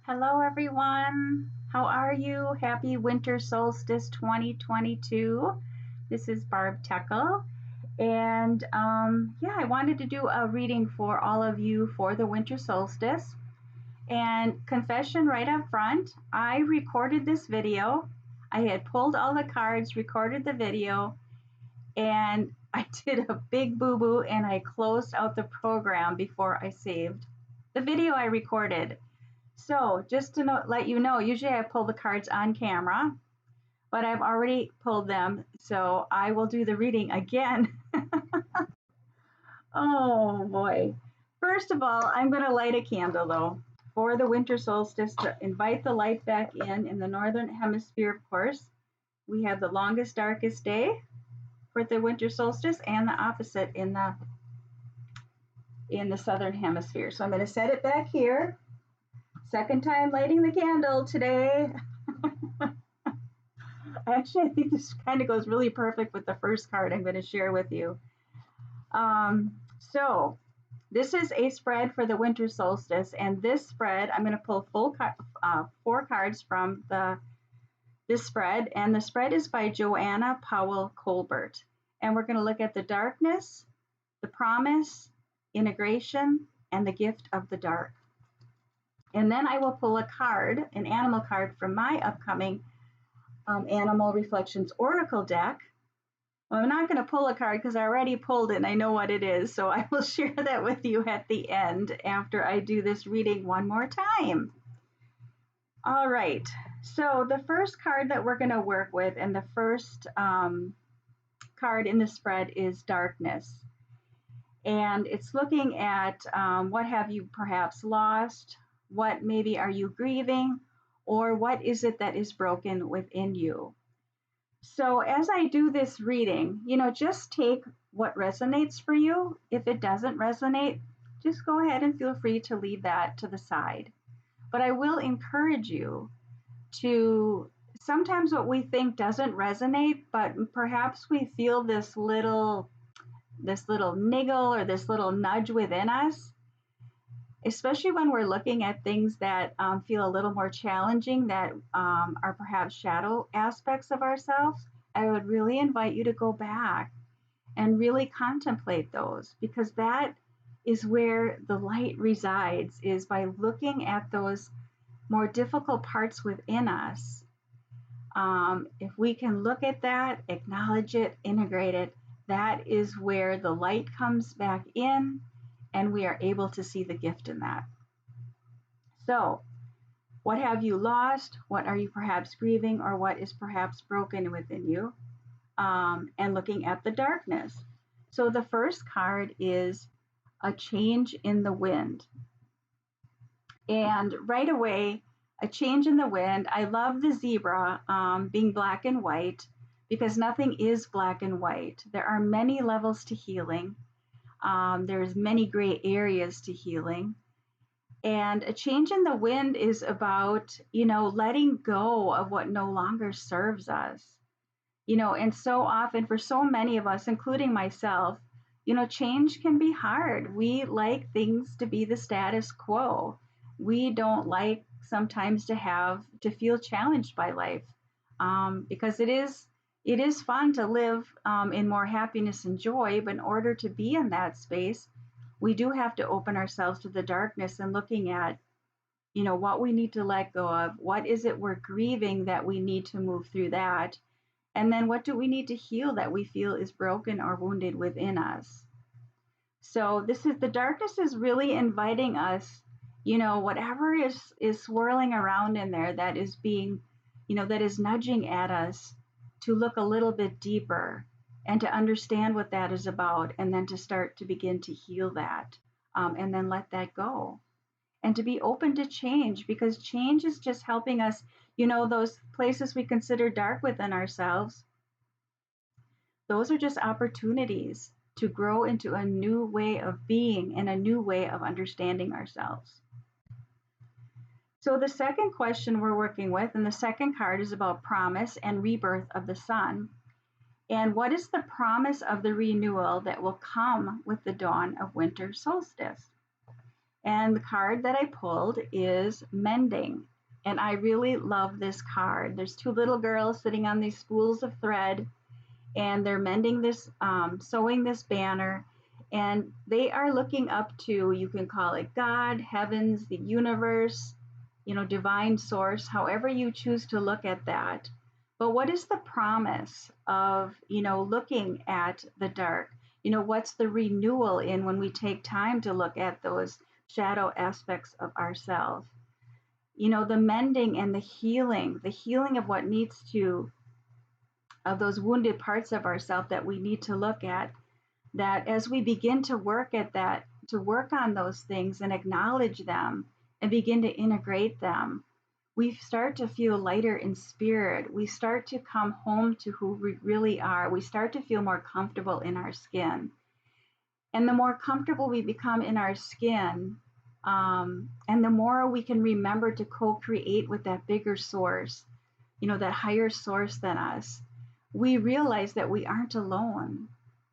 Hello, everyone. How are you? Happy Winter Solstice 2022. This is Barb Techel. And I wanted to do a reading for all of you for the Winter Solstice. And confession right up front, I recorded this video. I had pulled all the cards, recorded the video, and I did a big boo-boo and I closed out the program before I saved the video I recorded. So just to let you know, usually I pull the cards on camera, but I've already pulled them, so I will do the reading again. Oh boy. First of all, I'm going to light a candle though for the winter solstice to invite the light back in the northern hemisphere, of course. We have the longest, darkest day for the winter solstice and the opposite in the southern hemisphere. So I'm going to set it back here. Second time lighting the candle today. Actually, I think this kind of goes really perfect with the first card I'm going to share with you. So this is a spread for the winter solstice, and this spread, I'm going to pull 4 cards from this spread, and the spread is by Joanna Powell Colbert. And we're going to look at the darkness, the promise, integration, and the gift of the dark. And then I will pull a card, an animal card from my upcoming Animal Reflections Oracle deck. Well, I'm not going to pull a card because I already pulled it and I know what it is. So I will share that with you at the end after I do this reading one more time. All right. So the first card that we're going to work with and the first card in the spread is Darkness. And it's looking at what have you perhaps lost? What maybe are you grieving, or what is it that is broken within you? So as I do this reading, just take what resonates for you. If it doesn't resonate, just go ahead and feel free to leave that to the side. But I will encourage you to, sometimes what we think doesn't resonate, but perhaps we feel this little niggle or this little nudge within us. Especially when we're looking at things that feel a little more challenging, that are perhaps shadow aspects of ourselves, I would really invite you to go back and really contemplate those, because that is where the light resides, is by looking at those more difficult parts within us. If we can look at that, acknowledge it, integrate it, that is where the light comes back in, and we are able to see the gift in that. So, what have you lost? What are you perhaps grieving, or what is perhaps broken within you? And looking at the darkness. So the first card is a change in the wind. And right away, a change in the wind. I love the zebra being black and white, because nothing is black and white. There are many levels to healing. There's many gray areas to healing. And a change in the wind is about, letting go of what no longer serves us. And so often for so many of us, including myself, change can be hard. We like things to be the status quo. We don't like sometimes to feel challenged by life, because it is fun to live in more happiness and joy, but in order to be in that space, we do have to open ourselves to the darkness and looking at, what we need to let go of. What is it we're grieving that we need to move through that? And then what do we need to heal that we feel is broken or wounded within us? So the darkness is really inviting us, whatever is swirling around in there that is being, that is nudging at us, to look a little bit deeper and to understand what that is about, and then to start to begin to heal that, and then let that go. And to be open to change, because change is just helping us, those places we consider dark within ourselves, those are just opportunities to grow into a new way of being and a new way of understanding ourselves. So the second question we're working with, and the second card, is about promise and rebirth of the sun. And what is the promise of the renewal that will come with the dawn of winter solstice? And the card that I pulled is Mending. And I really love this card. There's two little girls sitting on these spools of thread, and they're mending this, sewing this banner. And they are looking up to, you can call it God, heavens, the universe, divine source, however you choose to look at that. But what is the promise of, looking at the dark? What's the renewal in when we take time to look at those shadow aspects of ourselves? The mending and the healing of what needs to, of those wounded parts of ourselves that we need to look at, that as we begin to work at that, to work on those things and acknowledge them and begin to integrate them, we start to feel lighter in spirit. We start to come home to who we really are. We start to feel more comfortable in our skin. And the more comfortable we become in our skin, and the more we can remember to co-create with that bigger source, that higher source than us, we realize that we aren't alone,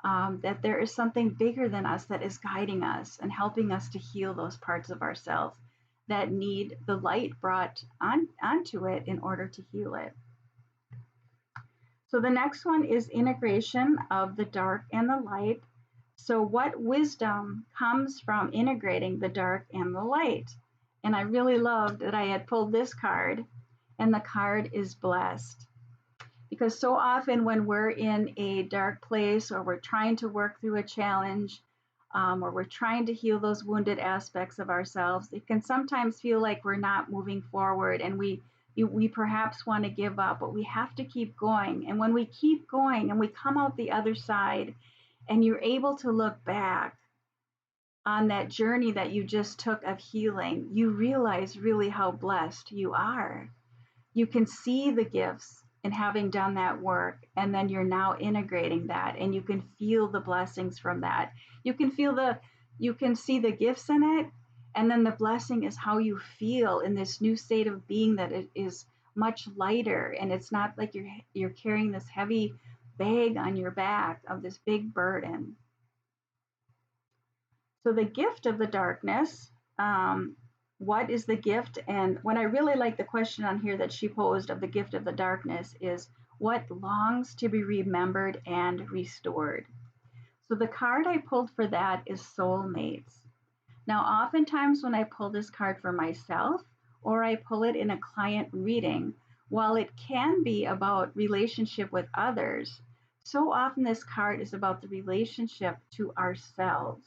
that there is something bigger than us that is guiding us and helping us to heal those parts of ourselves that need the light brought onto it in order to heal it. So the next one is integration of the dark and the light. So what wisdom comes from integrating the dark and the light? And I really loved that I had pulled this card, and the card is blessed. Because so often when we're in a dark place, or we're trying to work through a challenge, or we're trying to heal those wounded aspects of ourselves, it can sometimes feel like we're not moving forward, and we perhaps want to give up, but we have to keep going. And when we keep going and we come out the other side, and you're able to look back on that journey that you just took of healing, you realize really how blessed you are. You can see the gifts in having done that work, and then you're now integrating that, and you can feel the blessings from that. You can see the gifts in it, and then the blessing is how you feel in this new state of being, that it is much lighter, and it's not like you're carrying this heavy bag on your back of this big burden. So the gift of the darkness, what is the gift? And what I really like, the question on here that she posed of the gift of the darkness, is what longs to be remembered and restored. So the card I pulled for that is soulmates. Now, oftentimes when I pull this card for myself, or I pull it in a client reading, while it can be about relationship with others, so often this card is about the relationship to ourselves.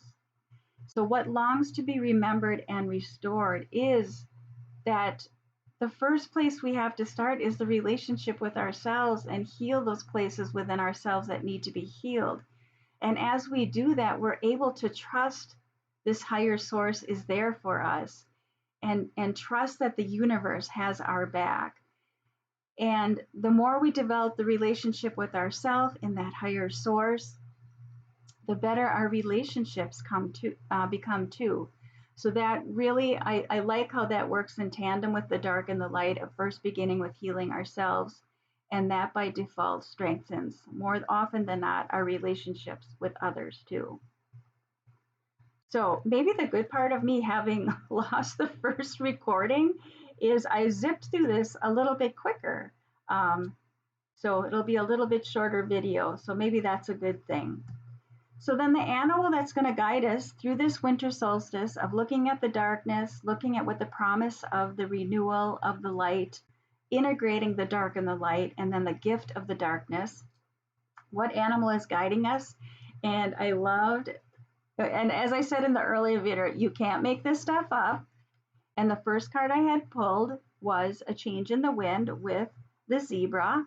So what longs to be remembered and restored is that the first place we have to start is the relationship with ourselves, and heal those places within ourselves that need to be healed. And as we do that, we're able to trust this higher source is there for us, and trust that the universe has our back. And the more we develop the relationship with ourselves in that higher source, the better our relationships become too. So that really, I like how that works in tandem with the dark and the light, of first beginning with healing ourselves, and that by default strengthens, more often than not, our relationships with others too. So maybe the good part of me having lost the first recording is I zipped through this a little bit quicker. So it'll be a little bit shorter video. So maybe that's a good thing. So then the animal that's going to guide us through this winter solstice of looking at the darkness, looking at what the promise of the renewal of the light, integrating the dark and the light, and then the gift of the darkness, what animal is guiding us? And I loved, and as I said in the earlier video, you can't make this stuff up. And the first card I had pulled was a change in the wind with the zebra.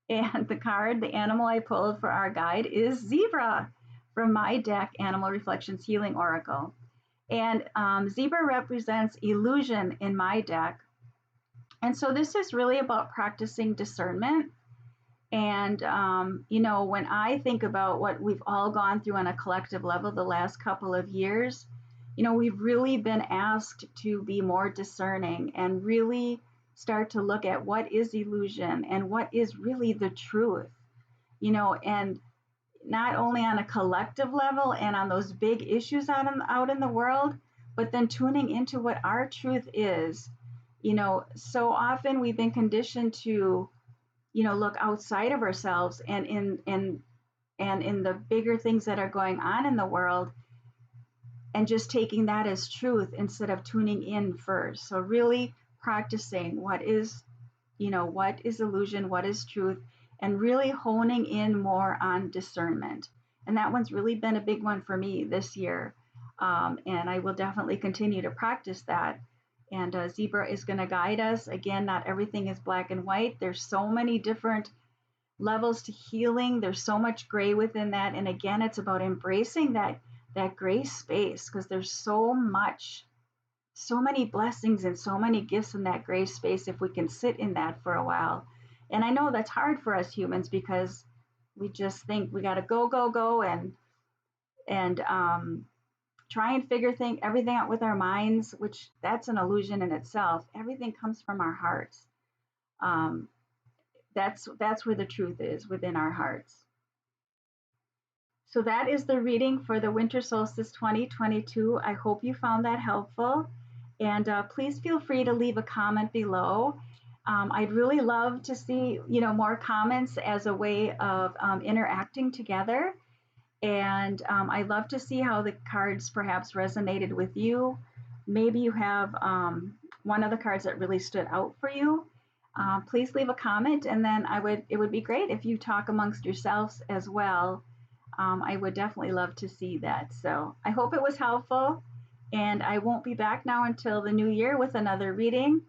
And the animal I pulled for our guide is zebra from my deck, Animal Reflections Healing Oracle. And zebra represents illusion in my deck. And so this is really about practicing discernment. And, when I think about what we've all gone through on a collective level the last couple of years, we've really been asked to be more discerning and really start to look at what is illusion and what is really the truth, and not only on a collective level and on those big issues out in the world, but then tuning into what our truth is. So often we've been conditioned to, look outside of ourselves and in the bigger things that are going on in the world, and just taking that as truth instead of tuning in first. So really practicing what is illusion, what is truth, and really honing in more on discernment. And that one's really been a big one for me this year. And I will definitely continue to practice that. And Zebra is going to guide us. Again, not everything is black and white. There's so many different levels to healing. There's so much gray within that. And again, it's about embracing that gray space, because there's so many blessings and so many gifts in that gray space if we can sit in that for a while. And I know that's hard for us humans, because we just think we got to go, go, go, and try and figure everything out with our minds, which that's an illusion in itself. Everything comes from our hearts. Um, that's where the truth is, within our hearts. So that is the reading for the Winter Solstice 2022. I hope you found that helpful. And please feel free to leave a comment below. I'd really love to see, more comments as a way of interacting together. And I love to see how the cards perhaps resonated with you. Maybe you have one of the cards that really stood out for you. Please leave a comment, and then it would be great if you talk amongst yourselves as well. I would definitely love to see that. So I hope it was helpful, and I won't be back now until the new year with another reading.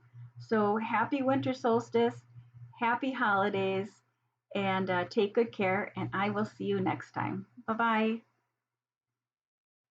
So happy winter solstice, happy holidays, and take good care, and I will see you next time. Bye-bye.